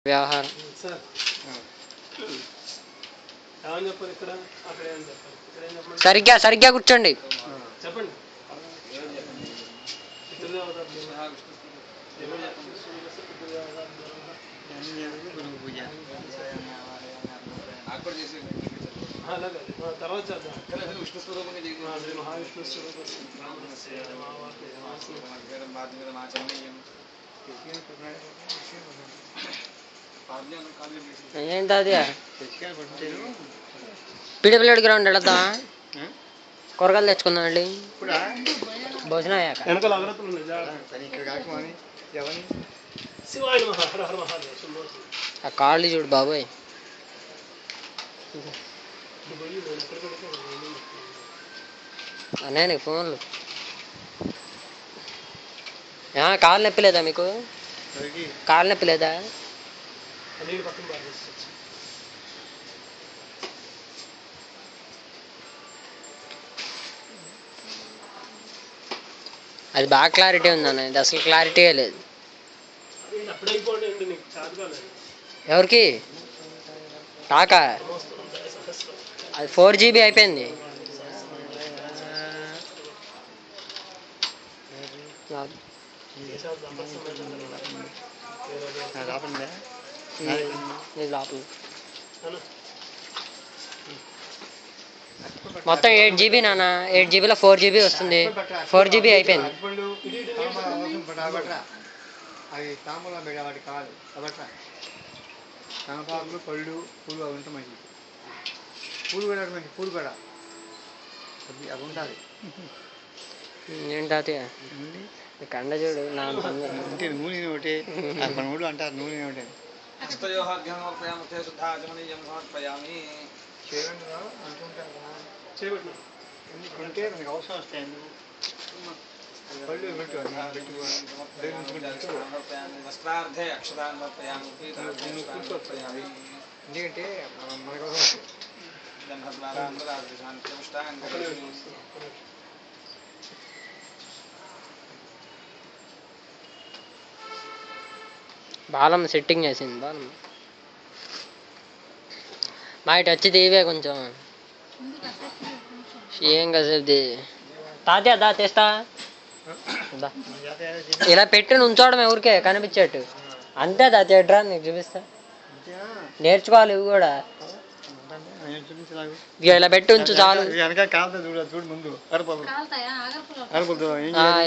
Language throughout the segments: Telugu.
వ్యవహారం సార్ ఏమని చెప్పాలి ఇక్కడ అక్కడ ఏమని చెప్పాలి ఇక్కడ ఏం చెప్పండి సరిగ్గా కూర్చోండి చెప్పండి అలాగే తర్వాత చేద్దాం విష్ణు స్వరూపంగా మహావిష్ణు స్వరూపం ఏంటి అది పీడబ్ల్యూడి గ్రౌండ్ వెళదాం కూరగాయలు తెచ్చుకుందాం అండి భోజనం అయ్యాక వెనకాల అగ్రతలు ఆ కాళ్ళు చూడు బాబోయ్ అన్నయ్య ఫోన్లు కాళ్ళు నొప్పి లేదా మీకు కాళ్ళు నొప్పి లేదా అది బాగా క్లారిటీ ఉంది అన్న ఇది అసలు క్లారిటీయే లేదు ఎవరికి కాకా అది 4GB అయిపోయింది మొత్తం 8GB నాన్న 8GBలో 4GB వస్తుంది 4GB అయిపోయింది అవి తాంబూలం పెట్టే వాటి కాదు కాబట్టి కనపాకులు పళ్ళు పూలు అవి ఉంటే మంచిది పూలు కూడా మంచి పూలు కూడా అవి ఉండాలి ఏంటి కండ చూడు నా అంటే నూనె ఒకటి మన ఊళ్ళో అంటారు నూనె ఒకటి అంటుంటే మనకి అవసరం వస్తాయి వస్త్రార్థే అక్షరాన్ని సమర్పయామి ఎందుకంటే మనకు బాలం సెట్టింగ్ చేసింది బాలం మా ఇటు వచ్చి తీవే కొంచెం ఏం కాసేపు తాతయ్య దా తెస్తా ఇలా పెట్టి ఉంచోవడం ఎవరికే కనిపించేట్టు అంతే తాతయ్య ఎడ్రా నీకు చూపిస్తా నేర్చుకోవాలి ఇవి కూడా ఇలా పెట్టి ఉంచు చాలు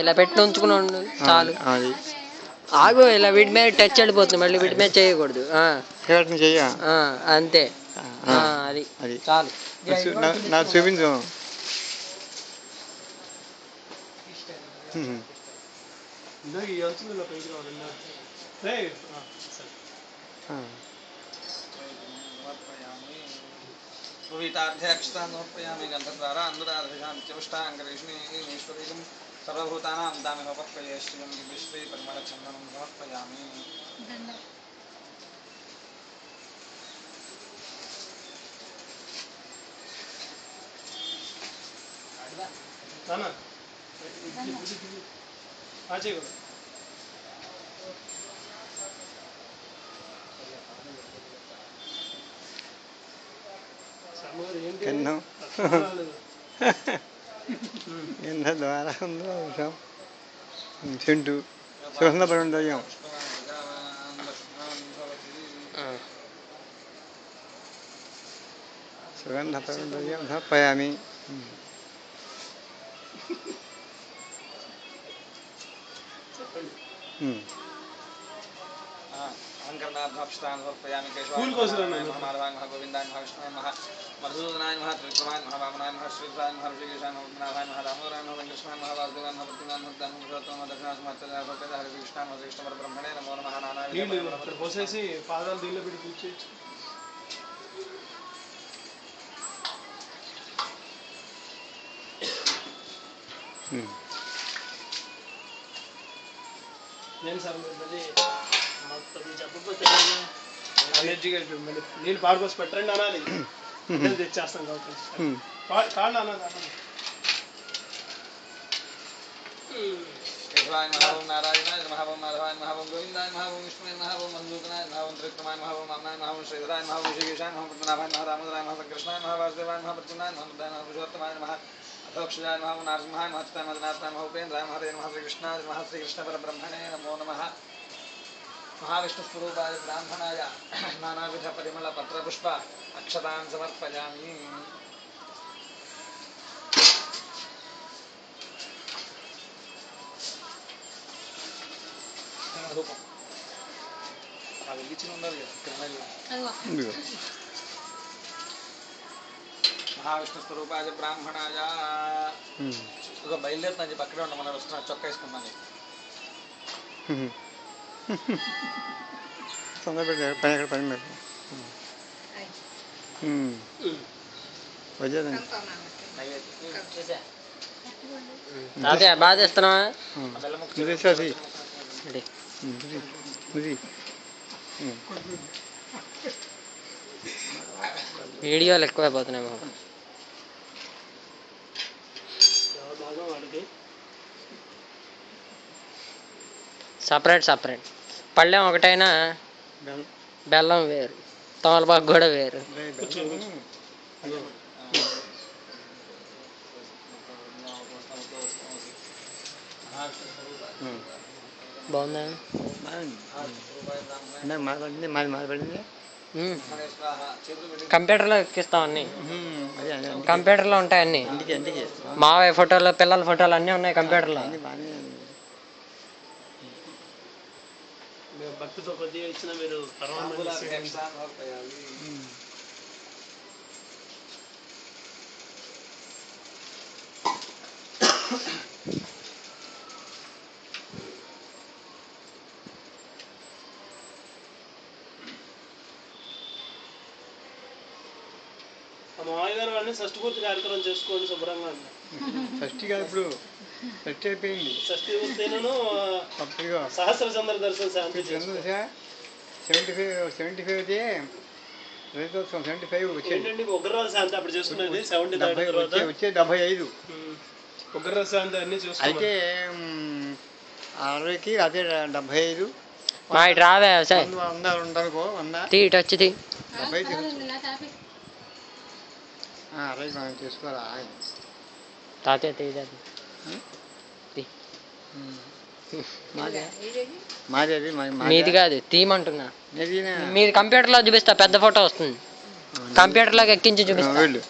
ఇలా పెట్టి ఉంచుకుని ఉండు చాలు ఆగు ఇలా వీటి మీద టచ్ వెళ్ళిపోతుంది మళ్ళీ వీటి మీద చేయకూడదు అంతే అది చాలు నాకు చూపించు పవితార్థే అక్షతాన్ని సమర్పయామి గంధద్వారా అందరాధేశాంత్యముష్టాంగరేష్ణీశ్వరీకం సర్వభూతానాం దామిహ పర్పయే శ్రియం శ్రీ పరిమళచందనం సమర్పయామి ద్వారా చింటూ సుగంధపరం దయ్యం సుగంధపరం దయ్యం సమర్పయామి అలంకరణార్థాక్షతాన్ని సమర్పయామి కేశవాయ మహామాధవాయ గోవిందాయ మహావిష్ణువాయ మహా మధుసూదనాయ మహా త్రివిక్రమాయ మహావామనాయ మహా శ్రీధరాయ మహా ఋషికేశాయ మహానాథాయ మహా దామోదరాయ మహా వెంకటేశ్వరాయ మహా వాసుదేవాయ మహా ప్రతినాథ మహా దక్షిణాయ హరి కృష్ణ హరి కృష్ణ పరబ్రహ్మణే నమో నమః నానాయ పోసేసి పాదాలు దీనిలో పెట్టి పూజ చేయొచ్చు నేను సార్ మళ్ళీ చెప్పకపోతే ఎనర్జీగా మళ్ళీ నీళ్ళు పాడుకోసి పెట్టండి అనాలి తెచ్చేస్తాం కాబట్టి కాళ్ళు అన్నది केशवाय नमः ओम नारायणाय नमः ओम माधवाय नमः ओम गोविंदाय नमः ओम विष्णुवे नमः ओम मधुसूदनाय नमः ओम त्रिविक्रमाय नमः ओम वामनाय नमः ओम श्रीधराय नमः ओम ऋषिकेशाय नमः ओम पद्मनाभाय नमः दामोदराय नमः संकृष्णाय नमः वासुदेवाय नमः प्रद्युम्नाय नमः बुद्धाय नमः पुरुषोत्तमाय नमः अधोक्षजाय नमः ओम नारसिंहाय नमः चित्ताय मदनाथाय नमः उपेन्द्राय नमः हरे नमः श्रीकृष्णाय नमः श्रीकृष्णपरब्रह्मणे नमो नमः महाविष्णुस्वरूपाय ब्राह्मणाय नानाविधपरिमलपत्रपुष्प अक्षतान् समर्पयामि ధూపం ఆ వెలిగించిన ఉండాలి కదా ఇదిగో. మహావిష్ణు స్వరూపాయ బ్రాహ్మణాయ ఉమ్. ఒక బయలుదేరుతాను చెప్పి అక్కడే ఉండమని వస్తున్నా చొక్కా వేసుకున్నాను తొందర పెట్టారు పని ఎక్కడ పని పెట్టు వచ్చేదండి తాతయ్య బాగా చేస్తున్నావా అది రెడీ. ఇది వీడియోలు ఎక్కువైపోతున్నాయి మాకు. సపరేట్ సపరేట్ పళ్ళెం ఒకటైనా బెల్లం వేరు, తమలపాకు కూడా వేరు. బాగుందా? మాది మాది కంప్యూటర్లో ఎక్కిస్తాం అన్నీ, కంప్యూటర్లో ఉంటాయి అన్నీ. మావయ్య ఫోటోలు, పిల్లల ఫోటోలు అన్నీ ఉన్నాయి కంప్యూటర్లో. భక్తితో కొద్దిగా ఇచ్చిన మీరు మామయ్య గారు వాళ్ళని షష్ఠి పూర్తి కార్యక్రమం చేసుకోండి శుభ్రంగా. షష్ఠి కాదు, ఇప్పుడు షష్ఠి అయిపోయింది. షష్ఠి పూర్తిను సహస్ర చంద్ర దర్శనం శాంతి 75 రైతోత్సవం 75 ఏంటండి ఉగ్రరాజ శాంతి అప్పుడు చేసుకునేది 70 వచ్చే 75 ఉగ్రరాజ శాంతి అన్ని చూసుకున్నాం. అయితే 60కి అదే 75 మా ఇటు రావే 100 ఉండనుకో 100 తీ ఇటు వచ్చి తీ. 70 60 మనం చేసుకోవాలా తాతయ్య తీది తీ. మాది అది మీది కాదు తీయమంటున్నా. మీదినా మీది కంప్యూటర్లో చూపిస్తా, పెద్ద ఫోటో వస్తుంది. కంప్యూటర్లోకి ఎక్కించి చూపిస్తా. వెళ్ళు.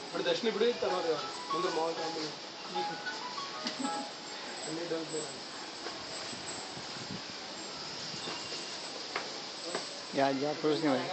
ఇప్పుడు దర్శనం ఇప్పుడు తర్వాత ముందు మామూలు అన్ని డౌట్ या पुरुष नहीं भाई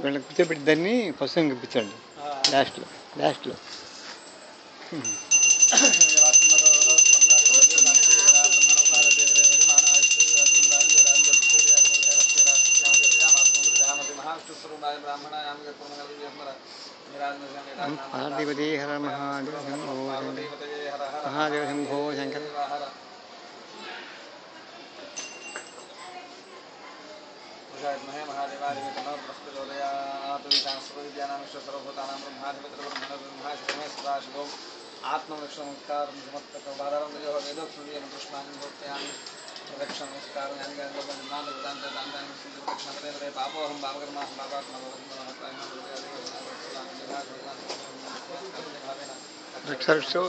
వీళ్ళని కూర్చోబెట్టి దాన్ని ఫస్ట్ ఇంపించండి లాస్ట్లో పార్వతీ హర మహాదేవ శంభో శంకర महे महादेवाय प्रस्तुतोदयात् विशास्त्रविद्यानामिश्व सर्वभूतानां ब्रह्माधिपतिर्ब्रह्मणे सदाशिवो आत्मरक्षणमस्कारं समस्तकवादारं तयोः वेदोक्तुल्यं पुष्पाणि भोक्तयामि रक्षणमस्कारं यानि दक्षिणपदे पापोऽहं पापकर्माहं पापात्मा रक्षो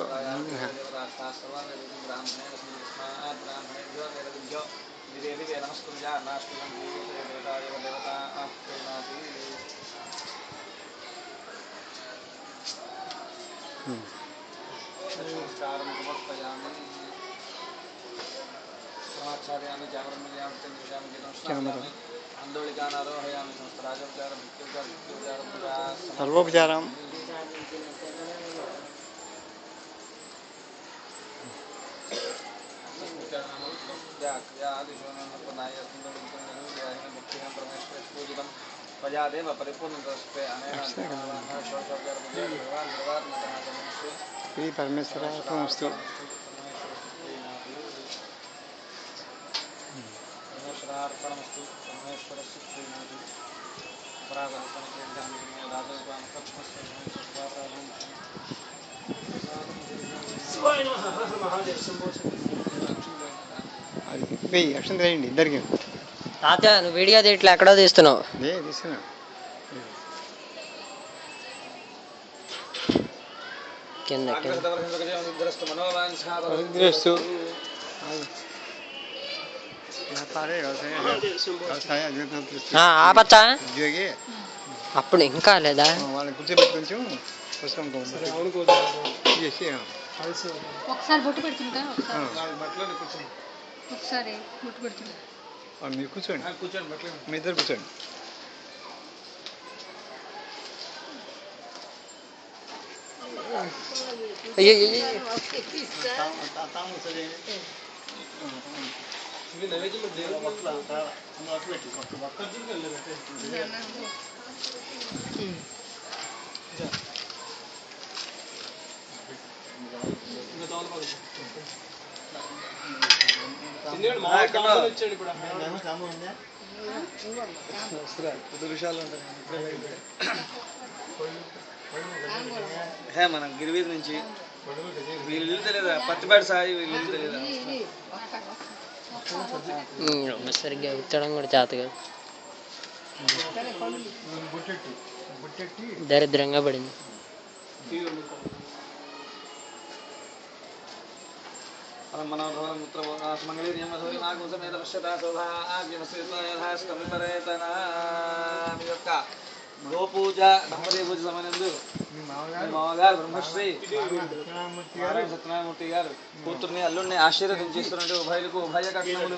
ब्राह्मणेभ्यो दिवे दिवे नमस्कुर्या नास्तिकं देवता एव देवता प्रेणाति नमस्कारं समर्पयामि समाचार्यामि चामरमयामि चन्द्रयामि गीतं स्नापयामि आन्दोलिकानारोहयामि समस्तराजोपचारं भक्त्योपचारं पूजा सर्वोपचारं प्रजादेव परिपूर्णतस्ते अनेन శ్రీ పరమేశ్వరార్పణమస్తు. परमेश्वरार्पणमस्तु परमेश्वरस्य श्रीमूर्ति శివాయ నమః. హర హర మహాదేవ్. శంభో శంకర. అది వెయ్యి అక్షం వేయండి ఇద్దరికి. తాతయ్య నువ్వు వీడియో ఇట్లా ఎక్కడో తీస్తున్నావు. తీస్తున్నా. కింద అదృష్టం వ్యాపారే వ్యవసాయ వ్యవసాయ ఆపచ్చా ఉద్యోగి అప్పుడు ఇంకా లేదా వాళ్ళని కూర్చోబెట్టి కొంచెం పుస్తకం సరే అవును కోరుకుంటున్నాను. చేసి కలిసి ఒకసారి బొట్టు పెడుతుంటా బట్టలు కూర్చోండి ఒకసారి బొట్టు పెడుతుంటా మీరు కూర్చోండి కూర్చోండి బట్టలు మీ ఇద్దరు కూర్చోండి. అయ్యో ఇవి నైవేద్యంలో దేవుడు ఇచ్చాడు ఇప్పుడు మనం గిరివీధి నుంచి వీళ్ళు ఇల్లు తెలియదా పత్తిపాటి సాయి వీళ్ళు ఇల్లు తెలియదా సరిగ్గా ఉచ్చడం కూడా చేతగా దరిద్రంగా పడింది. గోపూజ దంపతి పూజ సమయంలో మామగారు బ్రహ్మశ్రీ సత్యనారాయణమూర్తి గారు కూతుర్ని అల్లుడిని ఆశీర్వదించేస్తున్నట్టు ఉభయలకు ఉభయ కట్నములు